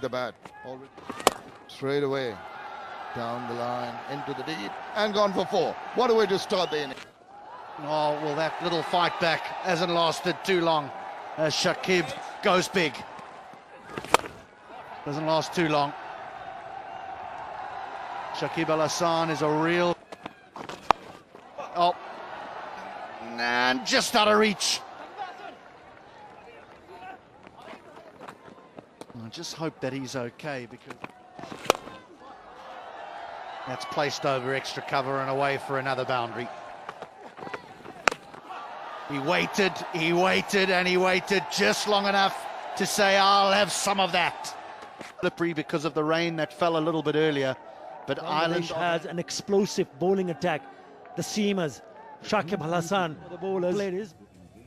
the bat. Already straight away down the line into the deep and gone for 4. What a way to start the inning. Oh, well, that little fight back hasn't lasted too long as Shakib goes big. Doesn't last too long. Shakib Al Hasan is a real... Oh, and just out of reach. I just hope that he's okay, because that's placed over extra cover and away for another boundary. He waited, and he waited just long enough to say, I'll have some of that. Slippery because of the rain that fell a little bit earlier, but Ireland has an explosive bowling attack. The seamers, Shakib Al Hasan, the bowlers, players,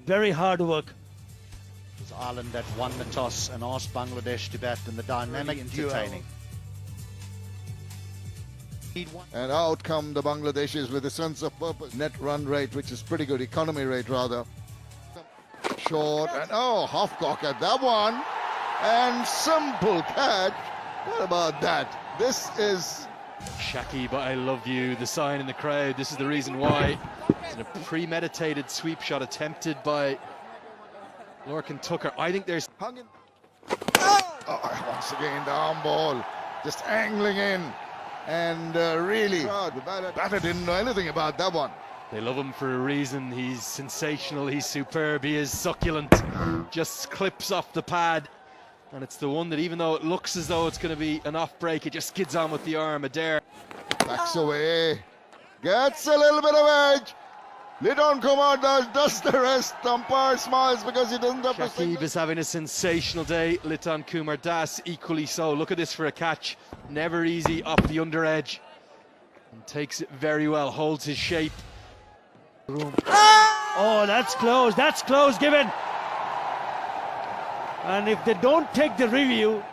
very hard work. It was Ireland that won the toss and asked Bangladesh to bat, and the dynamic entertaining. And out come the Bangladeshis with a sense of purpose. Net run rate, which is pretty good, economy rate rather. Short, and oh, half cock at that one. And simple catch. What about that? This is... Shakib, I love you, the sign in the crowd. This is the reason why. It's a premeditated sweep shot attempted by Lorcan Tucker. I think there's... Oh, once again, the arm ball. Just angling in. And really, the batter didn't know anything about that one. They love him for a reason. He's sensational, he's superb, he is succulent. Just clips off the pad. And it's the one that, even though it looks as though it's going to be an off break, it just skids on with the arm. A dare. Backs away. Gets a little bit of edge. Lidon Kumar does the rest. Umpire smiles because he doesn't have to. Shakib is having a sensational day. Liton Kumar Das equally so. Look at this for a catch. Never easy off the under edge. And takes it very well. Holds his shape. Oh, that's close, given. And if they don't take the review,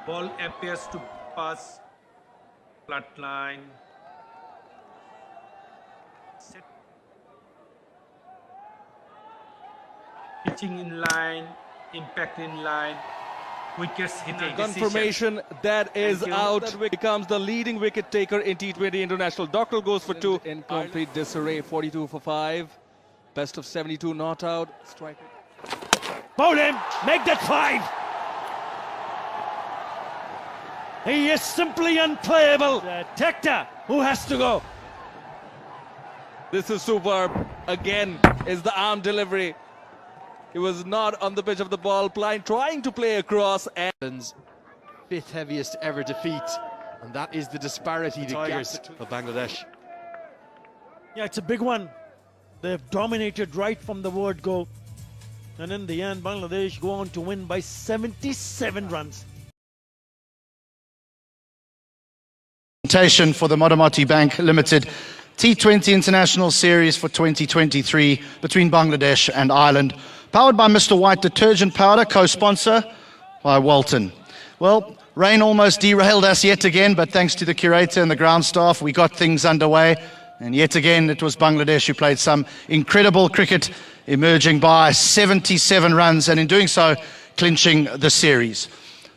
ball appears to pass flat line. Set. Pitching in line, impact in line. Wickets hitting. Confirmation that is out. That becomes the leading wicket taker in T20 International. Dockrell goes for 2. In complete disarray, 42 for 5. Best of 72 not out. Strike it. bowl him, make that 5. He is simply unplayable. Tector, who has to go? This is superb. Again is the arm delivery. He was not on the pitch of the ball, trying to play across. Ireland's 5th heaviest ever defeat, and that is the disparity, the Tigers of Bangladesh. Yeah, it's a big one. They've dominated right from the word go, and in the end, Bangladesh go on to win by 77 runs. For the Modamati Bank Limited T20 International Series for 2023 between Bangladesh and Ireland. Powered by Mr. White Detergent Powder, co-sponsor by Walton. Well, rain almost derailed us yet again, but thanks to the curator and the ground staff, we got things underway. And yet again, it was Bangladesh who played some incredible cricket, emerging by 77 runs, and in doing so, clinching the series.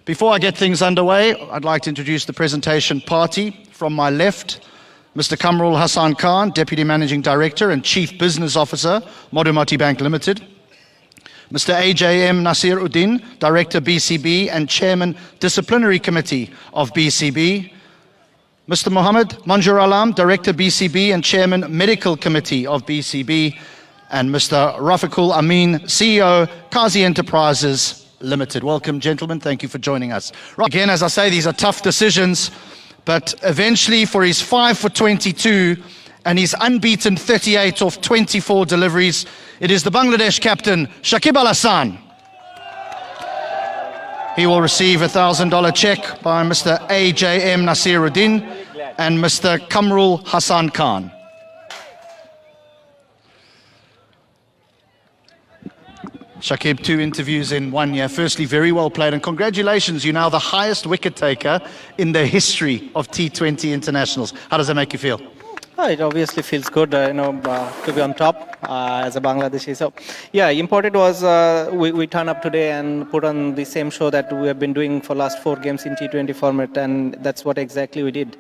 Before I get things underway, I'd like to introduce the presentation party. From my left, Mr. Kamrul Hassan Khan, Deputy Managing Director and Chief Business Officer, Modamati Bank Limited. Mr. AJM Nasir Uddin, Director BCB and Chairman Disciplinary Committee of BCB. Mr. Mohammed Manjur Alam, Director BCB and Chairman Medical Committee of BCB. And Mr. Rafiqul Amin, CEO, Qazi Enterprises Limited. Welcome, gentlemen. Thank you for joining us. Right. Again, as I say, these are tough decisions, but eventually for his 5 for 22 and his unbeaten 38 off 24 deliveries, it is the Bangladesh captain, Shakib Al Hasan. He will receive a $1,000 check by Mr. AJM Nasiruddin and Mr. Kamrul Hassan Khan. Shakib, 2 interviews in 1 year. Firstly, very well played, and congratulations, you're now the highest wicket taker in the history of T20 internationals. How does that make you feel? Oh, it obviously feels good, to be on top as a Bangladeshi. So, yeah, important was we turn up today and put on the same show that we have been doing for last 4 games in T20 format, and that's what exactly we did.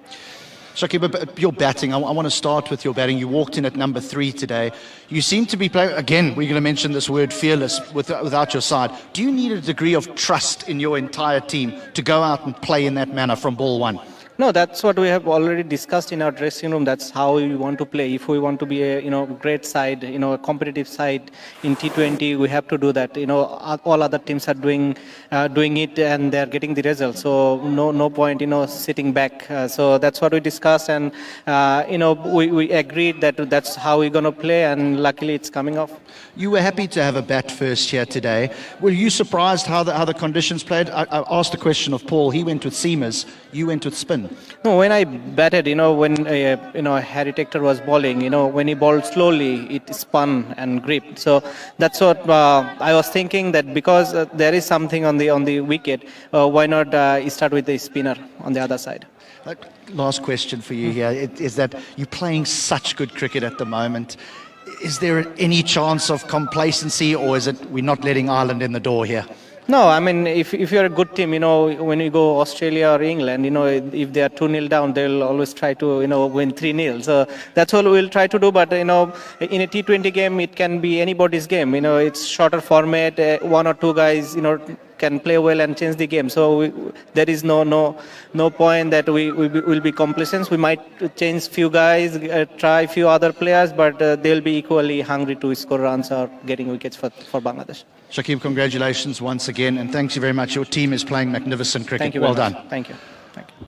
Shakib, your batting, I want to start with your batting. You walked in at number 3 today. You seem to be playing, again, we're going to mention this word fearless without your side. Do you need a degree of trust in your entire team to go out and play in that manner from ball 1? No, that's what we have already discussed in our dressing room. That's how we want to play. If we want to be a great side, a competitive side in T20, we have to do that. All other teams are doing it and they are getting the results. So no point sitting back. So that's what we discussed, and we agreed that that's how we're going to play, and luckily it's coming off. You were happy to have a bat first here today. Were you surprised how the conditions played? I asked the question of Paul. He went with seamers. You went with spin. No, when I batted, when Harry Tector was bowling, when he bowled slowly, it spun and gripped. So that's what I was thinking, that because there is something on the wicket, why not start with the spinner on the other side? Last question for you here is that you're playing such good cricket at the moment. Is there any chance of complacency, or is it we're not letting Ireland in the door here? No, I mean, if you're a good team, when you go Australia or England, if they are 2-0 down, they'll always try to, win 3-0. So that's all we'll try to do. But, in a T20 game, it can be anybody's game. It's shorter format. 1 or 2 guys, can play well and change the game. So there is no point that we will be complacent. We might change few guys, try few other players, but they'll be equally hungry to score runs or getting wickets for Bangladesh. Shakib, congratulations once again, and thanks you very much. Your team is playing magnificent cricket. Thank you well very done. much. Thank you. Thank you.